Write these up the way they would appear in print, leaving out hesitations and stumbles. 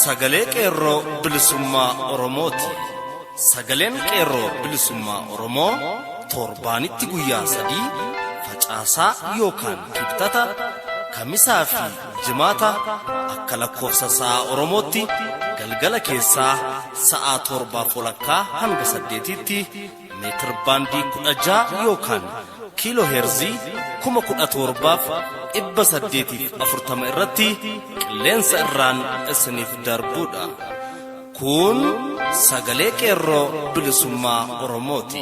sagalee qeerroo bilisummaa Oromooti. Sagaleen qeerroo bilisummaa Oromoo torbaanitti guyyaa 3 facaasaa yookaan kibxata kamisaa fi jimaata akka lakkoofsa sa'a Oromootti galgala keessaa sa'a 7:00 hanga 8tti meetir baandii 16 yookaan kiiloo heerzii 17,840 irratti qilleensa irraan isiniif darbuudha. Kun sagalee qeerroo bilisummaa Oromooti.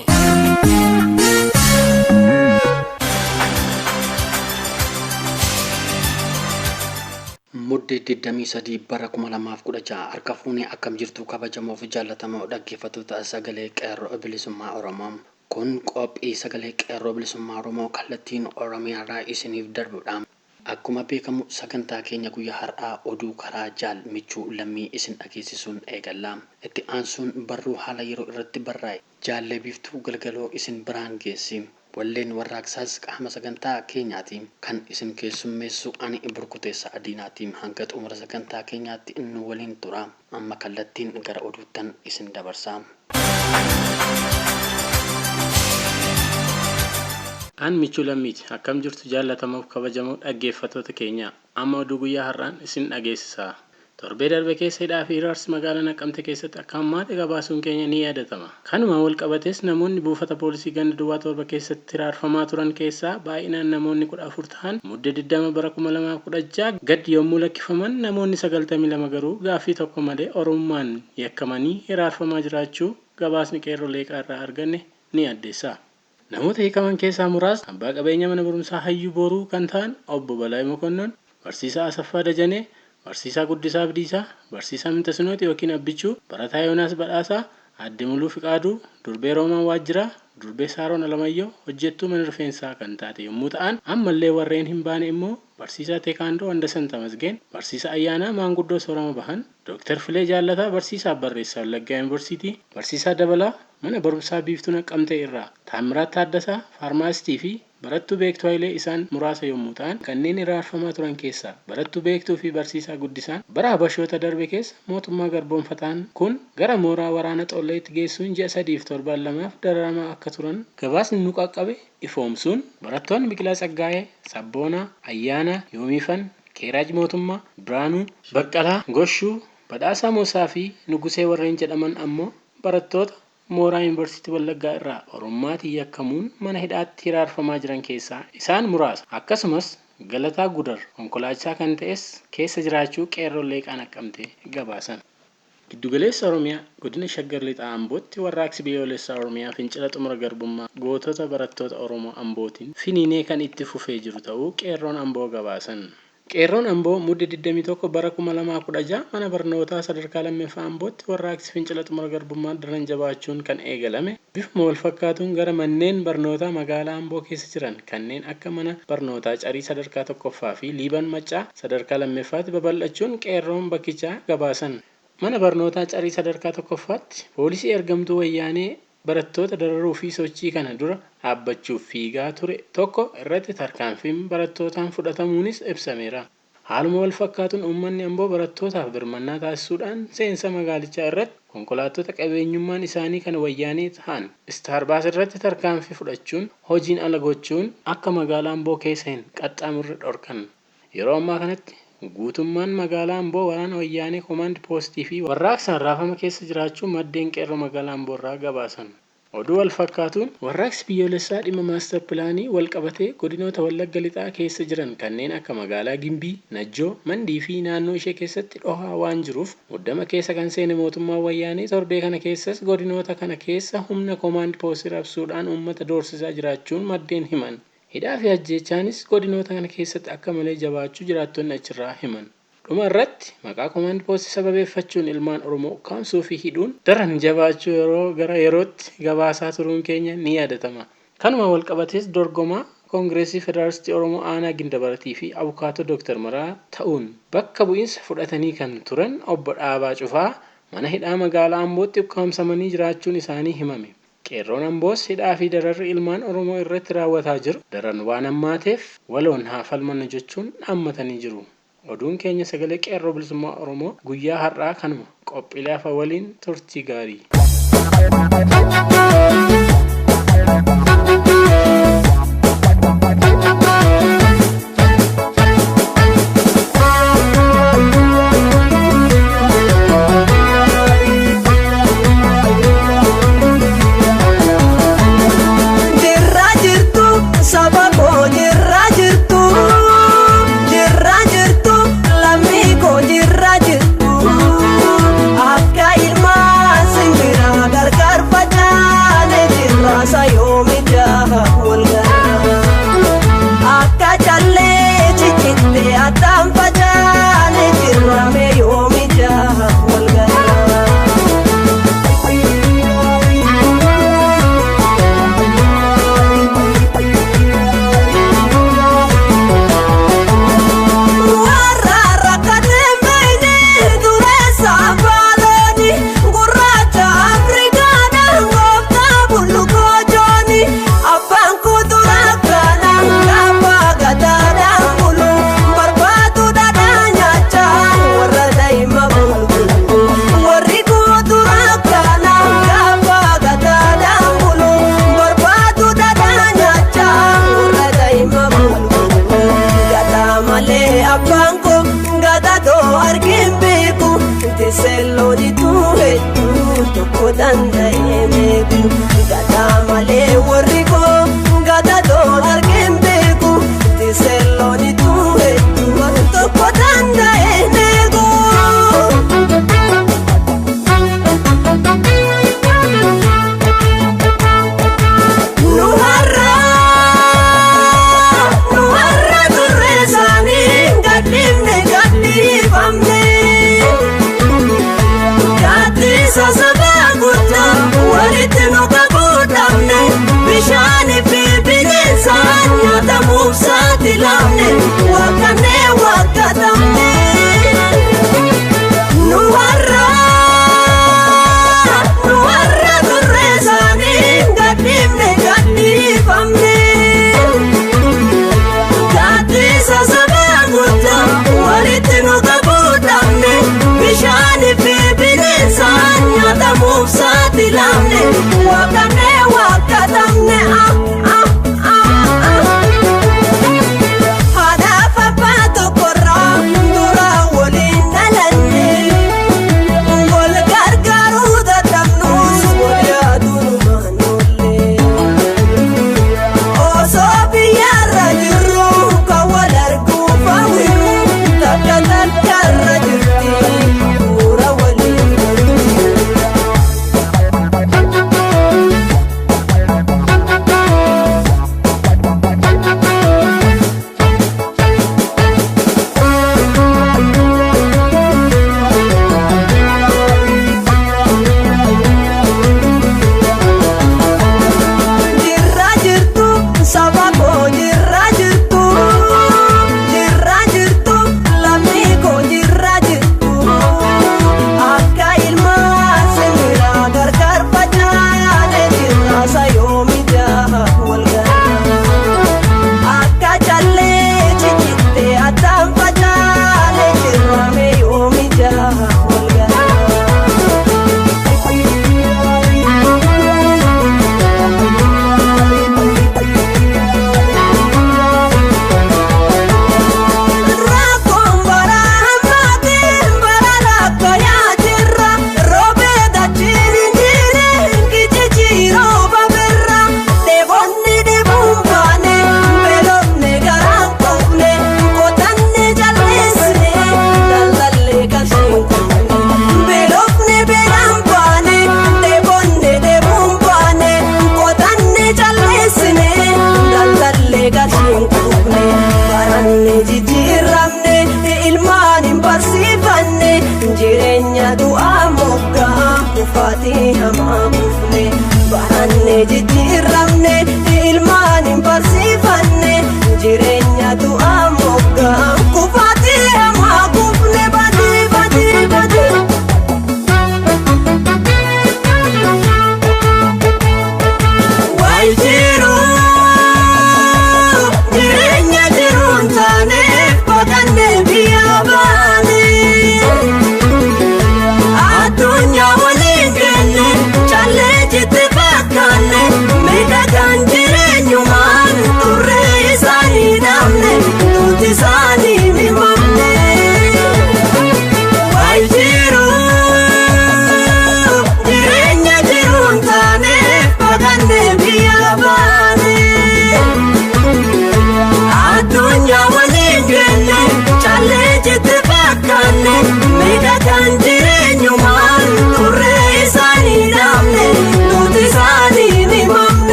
Muddee 23 bara 2016 harka fuunee akkam jirtu kabajamoo fi jaallatamoo dhaggeeffattoota sagalee qeerroo bilisummaa Oromoo. Kun qophii sagalee qeerroo bilisummaa Oromoo kallattiin Oromiyaarraa isiniif darbuudha. Akkuma beekamu sagantaa keenya guyyaa har'aa oduu karaa jaal michuu lammii isin dhageessisuun eegalla. Itti aansuun barruu haala yeroo irratti barraa'e jaallee biiftuu galgaloo isin biraan geessi. Walleen warraaqsaas qaama sagantaa keenyaati kan isin keessummeessu ani burkuteessa adiinaatiin hanga xumura sagantaa keenyaatti inni waliin tura. Amma kallattiin gara oduuttan isin dabarsa. An michuu lammiiti akkam jirtu jaallatamuuf kabajamoo dhaggeeffattoota keenya. Amma oduu guyyaa har'aan isin dhageessisa. Torbee darbe keessa hidhaa fi hiraarsi magaalaa Naqqamtee keessatti akka ammaatti gabaasuun keenya ni yaadatama. Kanuma wal qabates namoonni buufata poolisii ganda duwwaa 7 keessatti hiraarfamaa turan keessaa baay'inaan namoonni 14 ta'an muddee 20 bara 2016 gad yommuu lakkifaman namoonni 92 garuu gaaffii tokko malee Oromummaan yakkamanii hiraarfamaa jiraachuu gabaasni qeerroo leeqaa irraa arganne ni addeessa. Namoota hiikaman keessaa muraasni abbaa qabeenya mana barumsaa Hayyuu Booruu kan ta'an obbo Balaay Mokonnon, barsiisaa Asaffaa Dajanee, barsiisaa Guddisaa Abdiisaa, barsiisaa Mintasinooti yookiin Abbichuu, barataa Yoonaas Badhaasaa, Aadde Muluu Fiqaaduu, durbee Roomaan Waajjiraa, durbee Saaroon Alamayyoo hojjettuu mana rifeensaa kan taate yommuu ta'an, ammallee warreen hin baane immoo barsiisaa Teekaandoo Wandasan Tamasgeen, barsiisaa Ayyaanaa Maanguddoo Soorama Bahan, Dr. Filee Jaallataa barsiisaa Barreessaa Wallaggaa Yuunivarsiitii, barsiisaa Dabalaa mana barumsaa Biiftuu Naqqamtee irraa, Taamiraat Taaddasaa faarmaasistii fi barattuu beektuu Hayilee isaan muraasa yommuu ta'an kanneen hiraarfamaa turan keessaa barattuu beektuu fi barsiisaa Guddisaan bara habashoota darbe keessa mootummaa garboonfataan kun gara mooraa waraana Xolleetti geessuun ji'a 3-7 dararamaa akka turan gabaasni nu qaqqabe ifoomsuun barattoonni Biqilaa Tsaggaayee, Sabboonaa, Ayyaanaa, Yoomifan, Keeraaj Mootummaa, Biraanuu, Baqqalaa, Goshuu, Badhaasaa Moosaa fi Nugusee warreen jedhaman ammoo barattoota mooraa Yuunivarsiitii Wallaggaa irraa Orommaatiin yakkamuun mana hidhaatti hiraarfamaa jiran keessaa isaan muraasa. Akkasumas Galataa Gudar konkolaachisaa kan ta'es keessa jiraachuu qeerroo leeqaa Naqqamtee gabaasan. Giddugaleessa Oromiyaa godina Shaggar Lixaa Ambootti warraaqsi biyyoolessaa Oromiyaa fincila xumura garbummaa gootota barattoota Oromoo Ambootiin finiinee kan itti fufee jiru ta'uu qeerroon Amboo gabaasan. Qeerroon Amboo muddee 21 bara 2016 mana barnootaa sadarkaa lammaffaa Ambootti warraaqsi fincila xumura garbummaa daran jabaachuun kan eegalame bifuma wal fakkaatuun gara manneen barnootaa magaalaa Amboo keessa jiran kanneen akka mana barnootaa Carii sadarkaa 1ffaa fi Liiban Maccaa sadarkaa lammaffaatti babal'achuun qeerroon bakkichaa gabaasan. Mana barnootaa Carii sadarkaa 1ffaatti poolisii ergamtuu wayyaanee barattoota dararuu fi sochii kana dura dhaabbachuuf fiigaa ture tokko irratti tarkaanfiin barattootaan fudhatamuunis ibsameera. Haaluma wal fakkaatuun uummanni Amboo barattootaaf birmannaa taasisuudhaan seensa magaalichaa irratti konkolaattota qabeenyummaan isaanii kan wayyaanee ta'an Istaarbaas irratti tarkaanfii fudhachuun hojiin ala gochuun akka magaalaa Amboo keessa hin qaxxaamurre dhorkan. Yeroo ammaa kanatti guutummaan magaalaa Amboo waraana wayyaanee koomaand poostii fi warraaqsaan raafama keessa jiraachuu maddeen qeerroo magaalaa Amboo irraa gabaasan. Oduu wal fakkaatuun warraaqsi biyyoolessaa dhimma maastar pilaanii wal qabatee godinoota Wallagga Lixaa keessa jiran kanneen akka magaalaa Gimbii, Najjoo, Mandii fi naannoo ishee keessatti dhohaa waan jiruuf muddama keessa kan seene mootummaa wayyaanee torbee kana keessas godinoota kana keessa humna koomaand poostii rabsuudhaan uummata doorsisaa jiraachuun maddeen himan. Hidhaa fi ajjeechaanis godinoota kana keessatti akka malee jabaachuu jiraattonni achirraa himan. Dhuma irratti maqaa koomaand poostii sababeeffachuun ilmaan Oromoo ukkaamsuu fi hidhuun daran jabaachuu yeroo gara yerootti gabaasaa turuun keenya ni yaadatama. Kanuma wal qabates dorgomaa Koongireesii Federaalistii Oromoo Aanaa Gindabaratii fi Abukaatoo Dr. Maraa ta'uun bakka bu'iinsa fudhatanii kan turan obbo Dhaabaa Cufaa mana hidhaa magaalaa Ambootti ukkaamsamanii jiraachuun isaanii himame. Qeerroon Amboos hidhaa fi dararri ilmaan Oromoo irratti raawwataa jiru daran waan hammaateef waloon haa falmannu jechuun dhaammatanii jiru. Oduun keenya sagalee qeerroo bilisummaa Oromoo guyyaa har'aa kanuma qophiilee afa waliin turtii gaarii.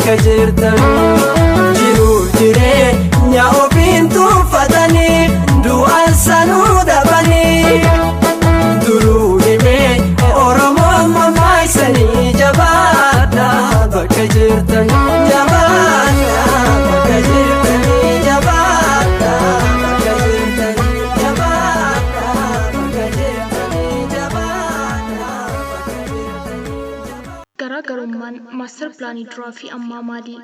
bakka jirtan jiruuf jireenya ofiin tuuffatanii du'an sanuu dhabanii duruu himee Oromoon mammaksanii jabaadha bakka jirtan jabaadha bakka jirtanii jabaadha bakka jirtanii jabaadha bakka jirtanii jabaadha bakka jirtanii. Garaagarummaan maaster pilaanii duraa fi ammaa maali?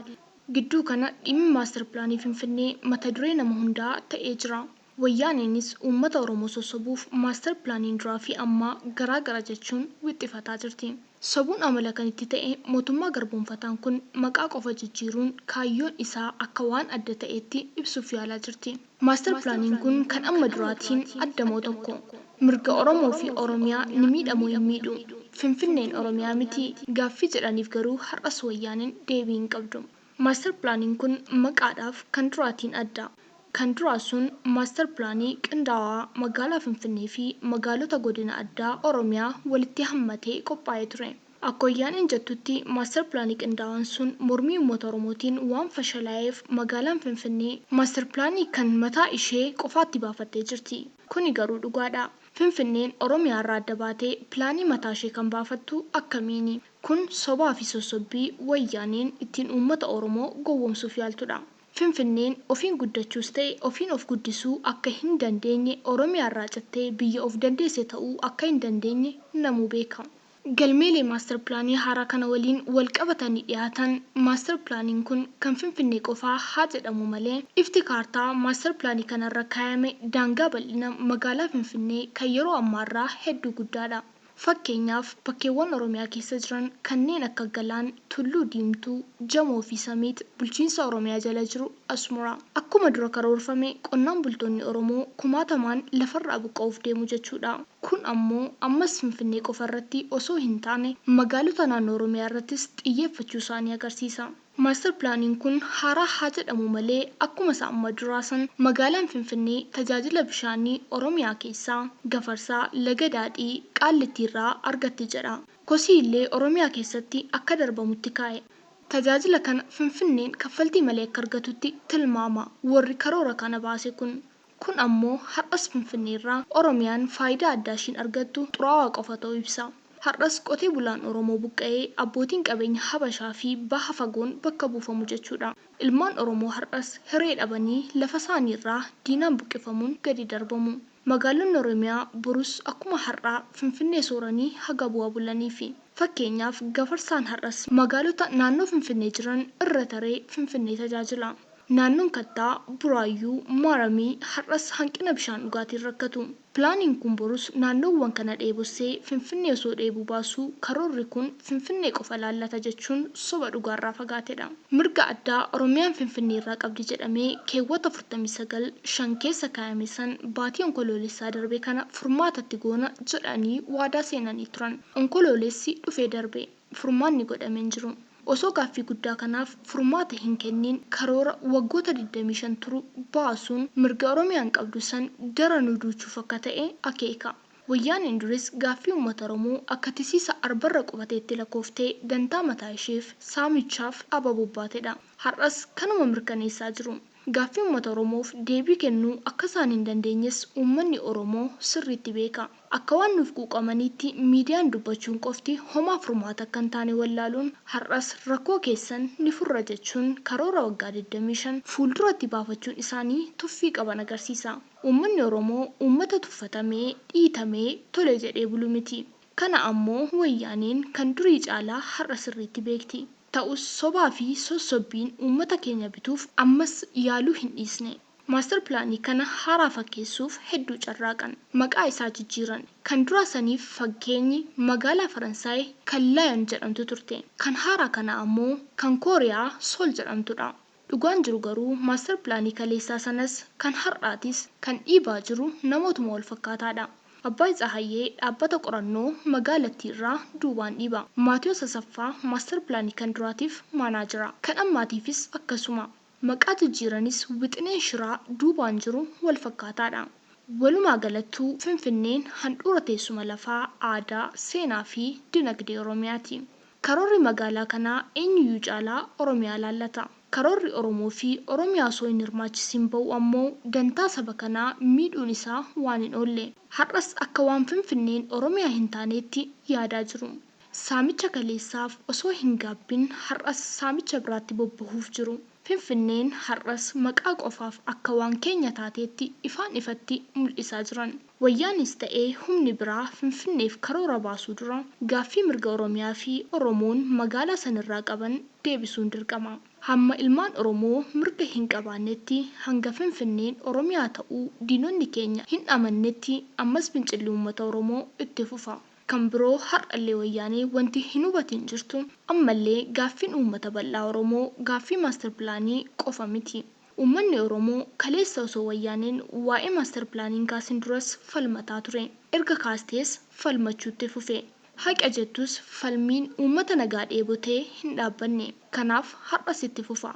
Gidduu kana dhimmi maaster pilaanii Finfinnee mata duree nama hundaa ta'ee jira. Wayyaaneenis uummata Oromoo sossobuuf maaster pilaaniin duraa fi ammaa garaagara jechuun wixxifataa jirti. Sobuun amala kan itti ta'e mootummaa garboonfataan kun maqaa qofa jijjiiruun kaayyoon isaa akka waan adda ta'etti ibsuuf yaalaa jirti. Maaster pilaaniin kun kan amma duraatiin addamoo tokko. Mirga Oromoo fi Oromiyaa ni miidhamoo hin miidhu. Finfinneen Oromiyaa miti gaaffii jedhaniif garuu har'as wayyaaneen deebii hin qabdu. Maaster pilaaniin kun maqaadhaaf kan duraatiin adda. Kan duraa sun maaster pilaanii qindaawaa magaalaa Finfinnee fi magaalota godina addaa Oromiyaa walitti hammatee qophaa'ee ture. Akka wayyaaneen jettutti maaster pilaanii qindaawaan sun mormii uummata Oromootiin waan fashalaa'eef magaalaan Finfinnee maaster pilaanii kan mataa ishee qofaatti baafattee jirti. Kuni garuu dhugaadha. Finfinneen Oromiyaa irraa adda baatee pilaanii mataa ishee kan baafattu akkamiini? Kun sobaa fi sossobbii wayyaaneen ittiin uummata Oromoo gowwoomsuuf yaaltudha. Finfinneen ofiin guddachuus ta'e ofiin of guddisuu akka hin dandeenye Oromiyaa irraa cittee biyya of dandeesse ta'uu akka hin dandeenye namuu beeka. Galmeelee maaster pilaanii haaraa kana waliin wal qabatanii dhiyaatan maaster pilaaniin kun kan Finfinnee qofaa haa jedhamu malee ifti kaartaa maaster pilaanii kanarra kaayame daangaa bal'ina magaalaa Finfinnee kan yeroo ammaarraa hedduu guddaadha. Fakkeenyaaf bakkeewwan Oromiyaa keessa jiran kanneen akka Galaan, Tulluu Diimtuu, Jamoo fi Samiit bulchiinsa Oromiyaa jala jiru asumura. Akkuma dura karoorfame qonnaan bultoonni Oromoo kumaatamaan lafarraa buqqa'uuf deemu jechuudha. Kun ammoo ammas Finfinnee qofa irratti osoo hin taane magaalota naannoo Oromiyaa irrattis xiyyeeffachuu isaanii agarsiisa. Maaster pilaaniin kun haaraa haa jedhamu malee akkuma isaa amma duraa san magaalaan Finfinnee tajaajila bishaanii Oromiyaa keessaa Gafarsaa, Laga Daadhii, Qaallittii irraa argatti jedha. Kosii illee Oromiyaa keessatti akka darbamutti kaa'e. Tajaajila kana Finfinneen kaffaltii malee akka argatutti tilmaama warri karoora kana baase kun. Kun ammoo har'as Finfinnee irraa Oromiyaan faayidaa addaa ishiin argattu xuraawaa qofa ta'uu ibsa. Har'as qotee bulaan Oromoo buqqa'ee abbootiin qabeenya Habashaa fi baha fagoon bakka buufamu jechuudha. Ilmaan Oromoo har'as hiree dhabanii lafa isaanii irraa diinaan buqqifamuun gadi darbamu. Magaalonni Oromiyaa borus akkuma har'aa Finfinnee sooranii haga bu'aa bulaniifi. Fakkeenyaaf Gafarsaan har'as magaalota naannoo Finfinnee jiran irra taree Finfinnee tajaajila. Naannoon Kattaa, Buraayyuu, Maaramii har'as hanqina bishaan dhugaatiin rakkatu. Pilaaniin kun borus naannoowwan kana dheebossee Finfinnee osoo dheebuu baasuu karoorri kun Finfinnee qofa laallata jechuun soba dhugaarraa fagaatedha. Mirga addaa Oromiyaan Finfinnee irraa qabdi jedhamee keewwata 49 keessa kaa'ame san baatii onkoloolessaa darbe kana furmaatatti goona jedhanii waadaa seenanii turan. Onkoloolessi dhufee darbe furmaanni godhamee hin jiru. Osoo gaaffii guddaa kanaaf furmaata hin kennin karoora waggoota 25 turu baasuun mirga Oromiyaan qabdu san daranuu duuchuuf akka ta'e akeeka. Wayyaaneen duris gaaffii uummata Oromoo akka tisiisa arbarra qubateetti lakkooftee dantaa mataa isheef saamichaaf ababobbaatedha. Har'as kanuma mirkaneessaa jiru. Gaaffii uummata Oromoof deebii kennuu akka isaan hin dandeenyes uummanni Oromoo sirriitti beeka. Akka waan nuuf quuqamaniitti miidiyaan dubbachuun qofti homaa furmaata akka hin taane wallaaluun har'as rakkoo keessan ni furra jechuun karoora waggaa 25 fuulduratti baafachuun isaanii tuffii qaban agarsiisa. Uummanni Oromoo uummata tuffatamee, dhiitamee, tole jedhee bulu miti. Kana ammoo wayyaaneen kan durii caalaa har'a sirriitti beekti. Ta'us sobaa fi sossobbiin uummata keenya bituuf ammas yaaluu hin dhiisne. Maaster pilaanii kana haaraa fakkeessuuf hedduu carraaqan. Maqaa isaa jijjiiran. Kan duraa saniif fakkeenyi magaalaa Faransaay kan Laayon jedhamtu turte. Kan haaraa kana ammoo kan Kooriyaa Sool jedhamtudha. Dhugaan jiru garuu maaster pilaanii kaleessaa sanas kan har'aatis kan dhiibaa jiru namootuma wal fakkaataadha. Abbaay Tsahayyee dhaabbata qorannoo magaalattii irraa duubaan dhiiba. Maatiyoo Asaffaa maaster pilaanii kan duraatiif maanaajira. Kan ammaatiifis akkasuma. Maqaa jijjiiranis wixineen shiraa duubaan jiru wal fakkaataadha. Walumaa galattuu Finfinneen handhuura teessuma lafaa, aadaa, seenaa fi dinagdee Oromiyaati. Karoorri magaalaa kanaa eenyuyyuu caalaa Oromiyaa laallata. Karoorri Oromoo fi Oromiyaa osoo hin hirmaachisiin ba'u ammoo dantaa saba kanaa miidhuun isaa waan hin oolle. Har'as akka waan Finfinneen Oromiyaa hin taaneetti yaadaa jiru. Saamicha kaleessaaf osoo hin gaabbin har'as saamicha biraatti bobbahuuf jiru. Finfinneen har'as maqaa qofaaf akka waan keenya taateetti ifaan ifatti mul'isaa jiran. Wayyaanis ta'ee humni biraa Finfinneef karoora baasuu dura gaaffii mirga Oromiyaa fi Oromoon magaalaa sanirraa qaban deebisuun dirqama. Hamma ilmaan Oromoo mirga hin qabaannetti hanga Finfinneen Oromiyaa ta'uu diinonni keenya hin amannetti ammas fincilli uummata Oromoo itti fufa. Kan biroo har'allee wayyaanee wanti hin hubatin jirtu ammallee gaaffiin uummata bal'aa Oromoo gaaffii maaster pilaanii qofa miti. Uummanni Oromoo kaleessa osoo wayyaaneen waa'ee maaster pilaaniin kaasin duras falmataa ture. Erga kaastees falmachuutti fufe. Haqa jettus falmiin uummata nagaa dheebotee hin dhaabbanne. Kanaaf har'as itti fufa.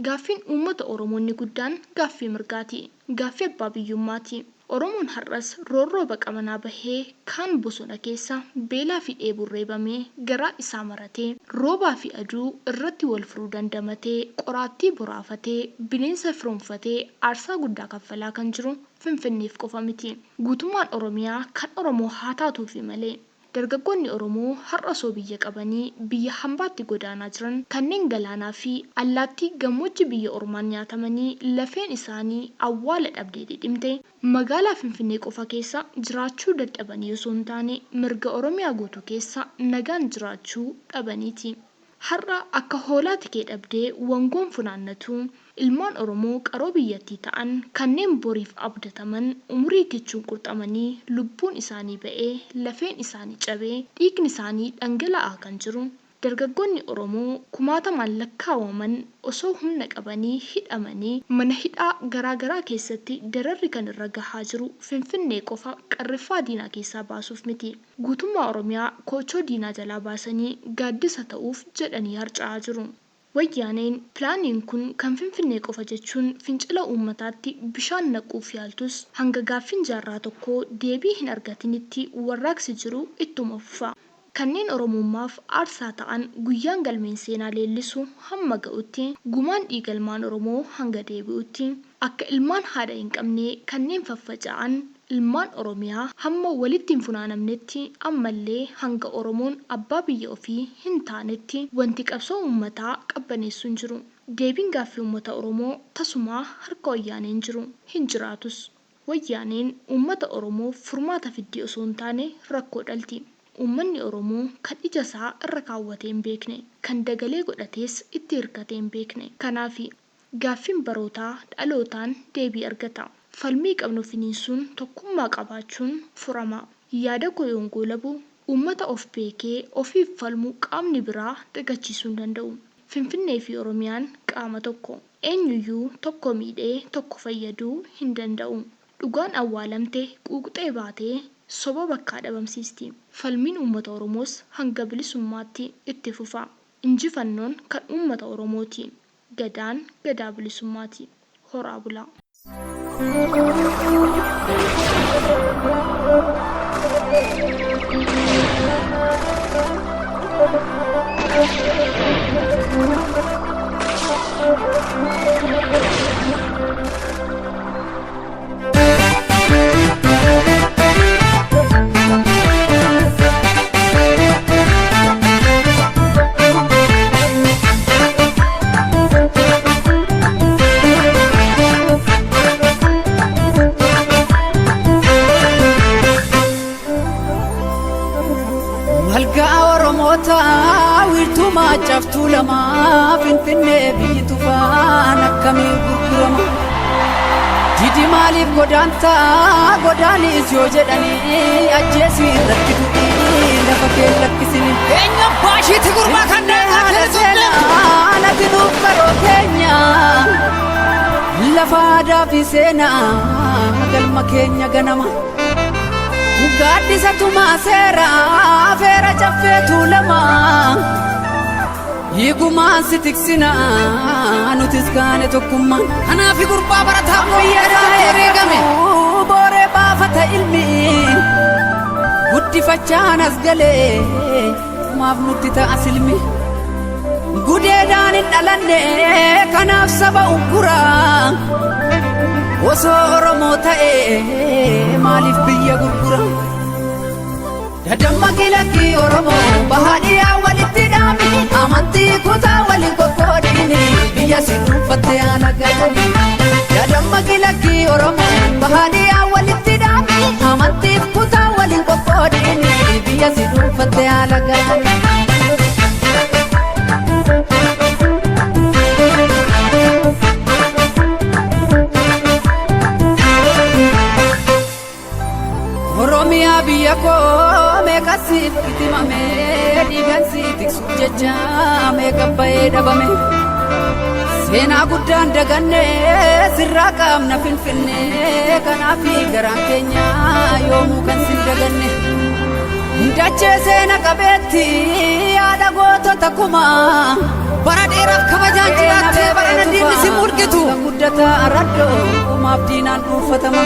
Gaaffiin uummata Oromoonni guddaan gaaffii mirgaati. Gaaffii abbaa biyyummaati. Oromoon har'as roorroo baqamanaa bahee kaan bosona keessa beelaa fi dheebuun reebamee garaa isaa maratee roobaa fi aduu irratti wal furuu dandamatee qoraattii boraafatee bineensa firoomfatee aarsaa guddaa kaffalaa kan jiru Finfinneef qofa miti. Guutummaan Oromiyaa kan Oromoo haa taatuufi malee. Dargaggoonni Oromoo har'a osoo biyya qabanii biyya hambaatti godaanaa jiran kanneen galaanaa fi allaattii gammoojjii biyya ormaan nyaatamanii lafeen isaanii awwaala dhabdee dhidhimte magaalaa Finfinnee qofa keessa jiraachuu dadhabanii osoo hin taane mirga Oromiyaa guutuu keessa nagaan jiraachuu dhabaniiti. Har'a akka hoolaa tikee dhabdee wangoon funaannatu ilmaan Oromoo qaroo biyyattii ta'an kanneen boriif abdataman umurii kichuun qurxamanii lubbuun isaanii ba'ee lafeen isaanii cabee dhiigni isaanii dhangala'aa kan jiru. Dargaggoonni Oromoo kumaatamaan lakkaawaman osoo humna qabanii hidhamanii mana hidhaa garaagaraa keessatti dararri kan irra gahaa jiru Finfinnee qofa qarriffaa diinaa keessaa baasuuf miti. Guutummaa Oromiyaa koochoo diinaa jalaa baasanii gaaddisa ta'uuf jedhanii harca'aa jiru. Wayyaaneen pilaaniin kun kan Finfinnee qofa jechuun fincila uummataatti bishaan naquuf yaaltus hanga gaaffiin jaarraa tokkoo deebii hin argatinitti warraaqsi jiru ittuma fufa. Kanneen Oromummaaf aarsaa ta'an guyyaan galmeen seenaa leellisu hamma ga'utti gumaan dhiigalmaan Oromoo hanga deebi'utti akka ilmaan haadha hin qabne kanneen faffaca'an ilmaan Oromiyaa hamma walitti hin funaanamnetti ammallee hanga Oromoon abbaa biyya ofii hin taanetti wanti qabsoo uummataa qabbaneessuun jiru. Deebiin gaaffii uummata Oromoo tasumaa harka wayyaaneen jiru hin jiraatus. Wayyaaneen uummata Oromoo furmaata fiddii osoo hin taane rakkoo dhalti. Uummanni Oromoo kan ija isaa irra kaawwatee hin beekne, kan dagalee godhatees itti hirkatee hin beekne. Kanaaf gaaffiin barootaa dhalootaan deebii argata. Falmii qabnu finiinsuun tokkummaa qabaachuun furama. Yaada koo yoon goolabu uummata of beekee ofiif falmuu qaamni biraa dagachiisuu hin danda'u. Finfinnee fi Oromiyaan qaama tokko. Eenyuyyuu tokko miidhee tokko fayyaduu hin danda'u. Dhugaan awwaalamte quuqxee baatee soba bakkaa dhabamsiisti. Falmiin uummata Oromoos hanga bilisummaatti itti fufa. Injifannoon kan uummata Oromooti. Gadaan gadaa bilisummaati. Horaa bulaa. Jaftu lama Finfinnee biyyi tufaan akkamii gurgurama. Didi maaliif godaanis yoo jedhanii ajjeesii rakkitu lafa kee lakkisini. Keenya baashiitti gurbaa kan deemaa natti nuuf baroo keenya lafa aadaa fi seenaa galma keenya ganama. Gaaddisa tumaa seeraa feera caffeetu lama. Higumaan si tiksina nutis kaane tokkummaan. Kanaafi gurbaa barataa fayyadaa herreegame. Booree baafata ilmi guddifachaan as galee maaf nutti ta'a silmi gudeedhaan hin dhalanne kanaaf saba ugguraa osoo Oromoo ta'ee maaliif biyya gurgura dadamma kilakki Oromoo bahaadhiyaa walitti dhaami amantii kutaa waliin qoqqoodini biyya si dhuunfatte haala galani dadamma kilakki Oromoo bahaadhiyaa walitti dhaami amantii kutaa waliin qoqqoodini biyya si dhuunfatte haala galani Oromiyaa biyya koo meeqa siif itimame dhiigaan si tiksuuf jecha meeqa bahee dhabame seenaa guddaan daganne sirraa qaamna Finfinne kanaaf garaan keenya yoomuu kan sin daganne dachee seena qabeetti yaada gootota kumaa bara dheeraaf kabajaan jiraattee bara diinni si mulqitu guddataa arraddoo kumaaf diinaan dhuunfatama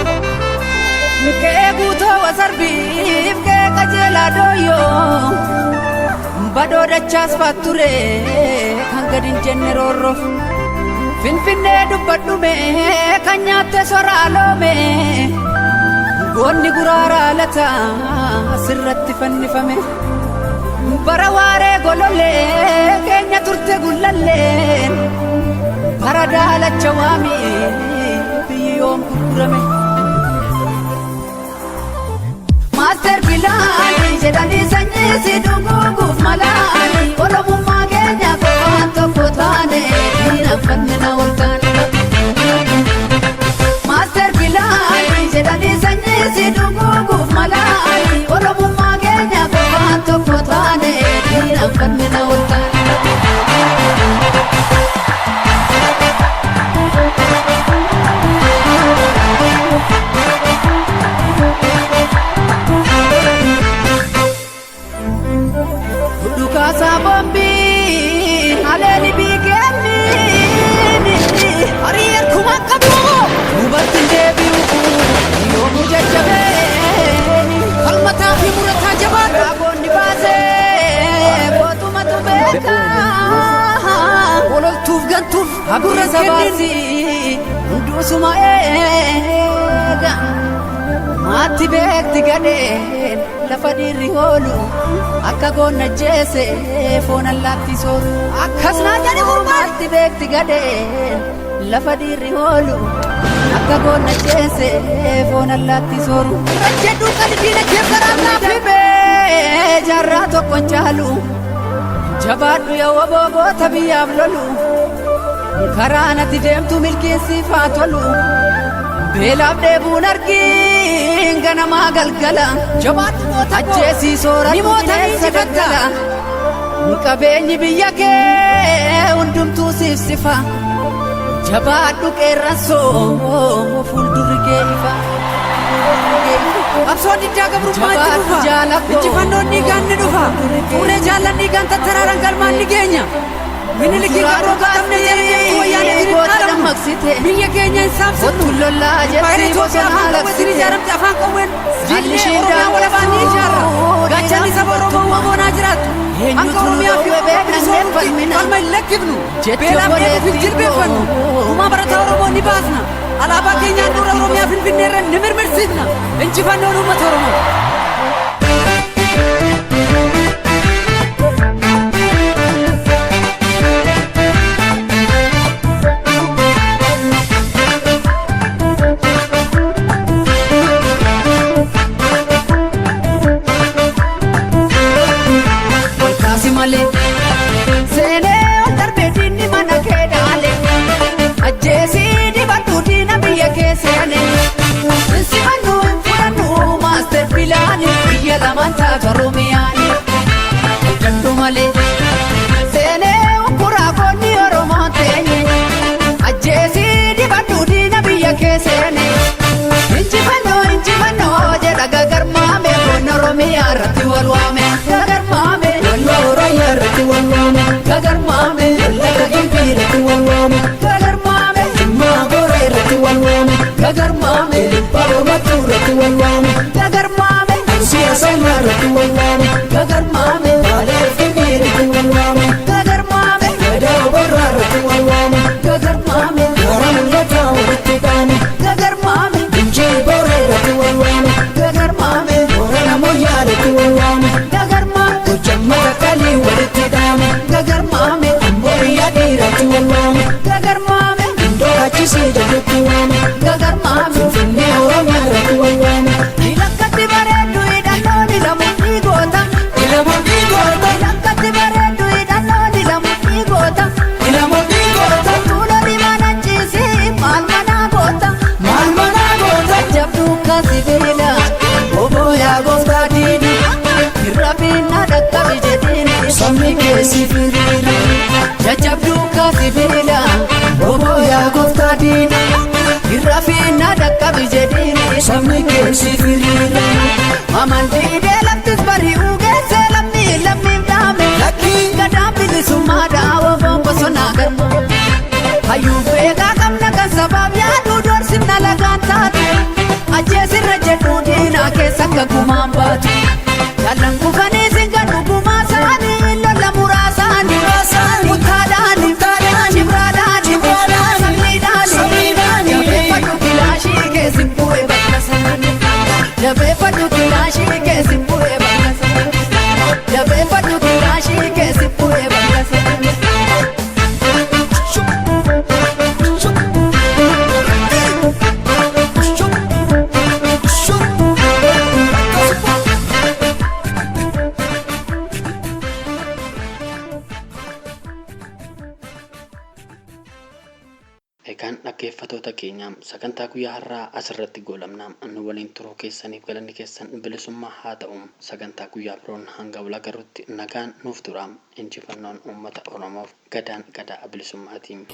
Kee guutoo wasarbiif kee qajeelaa dooyyoo badoo dachaas faatture kan gad hin jenne roorroof Finfinnee dubbadhume kan nyaatte soraa loome goonni guraaraa lata sirratti fannifame bara waaree golollee keenya turte gullalleen bara daalacha waamii biyyoon gurgurame Master Bilani jedhani sanyii si dhuguuf malaani Oromummaa keenya qofaan tokko taane diinaffanne na ol taane Master Bilani jedhani sanyii si dhuguuf malaani Oromummaa keenya qofaan tokko taane diinaffanne na ol taane Sabambi aleli bigemi ariyer kuma kabu ubatin debiu yo mujajabe kalmata fi murata jabat agonni base kotuma tubeka wolol tuf gantuf agura sabasi ndusuma ega mati bekti gaden lafa dirri holu akka goonna jeese foon allaatti sooru akkasnaa jedhe gurbaatti beekti gadeen lafa dirri holu akka goonna jeese foon allaatti sooru jedhu kan diina keessaraa naafibee jaarraa tokkon caalu jabaadhu yoo boboota biyyaaf lolu karaa natti deemtu milkiinsiif haa tolu beelaaf deebuun argiin ganamaa galgala jabaadhu moota ajjeesii soora nimootanis gaggala qabeenyi biyya kee hundumtuu siif sifa jabaadhu qeerransoo fuuldurri kee ifa absoon diddaa gabrummaatti dhufa injifannoon dhiigaan ni dhufa fuuree jaallan dhiigaan tattaraaran galmaan ni geenya Miniliki gabroo katamne jedhee wayyaanee diriiraan maksite biyya keenya insaamsitu lollaa jettee bosonaa laksite ijaaramte afaan qawween jilli Oromiyaa walabaanii ijaarra gaachanni saba Oromoo wamoonaa jiraattu akka Oromiyaa fi Oromiyaa qalma hin lakkifnu beelaaf deemuuf jilbeeffannu uumaa barataa Oromoo ni baasna alaabaa keenyaan dura Oromiyaa Finfinneerra ni mirmirsiifna injifannoon uummata Oromoo Gagar mame, ansia sayara tu walwami. Gagar mame, ale ishee jalatti waame gagarmaami Finfinnee Oromiyaa irratti wayyaane ilakkatti bareeddu hidhannoon ilamuun dhiigota ilamuun dhiigota ilakkatti bareeddu hidhannoon ilamuun dhiigota ilamuun dhiigota tuulo dimanachisi maal manaa goota maal manaa goota jabduu kasibiila obooyaa gooftaa diina irra finna dhaqqabi jedhiini sabni keessi firiira jajjabduu kasibiila obooyaa gooftaa diina irra finna dhaqqabi jedhiini sabni keessi firiira amantiidee laftis bari'uu geessee lammii lammiin dhaame lakkii gadaan bilisummaa dhaawoo bombosonaa garma hayyuu beekaa qabna kan sabaaf yaaduu doorsifna lagaan taate ajjeesirra jedhuu diinaa keessa akka gumaan baatu jaallan kufanii singa dhugumaa isaanii lola muraasaanii mutaadhaanii jibraadhaanii sabniidhaanii jabeeffadhu kilaashii keessi bu'ee bakka isaanii jabeeffadhu kilaashii keessi bu'ee bakka isaanii jabeeffadhu kilaashii keessi bu'ee bakka isaanii. Egaan dhaggeeffattoota keenya sagantaa guyyaa har'aa asirratti goolabnaa nu waliin turuu keessaniif galanni keessan bilisummaa haa ta'u. Sagantaa guyyaa biroon hanga wal agarrutti nagaan nuuf turaa. Injifannoon uummata Oromoof. Gadaan gadaa bilisummaatiin.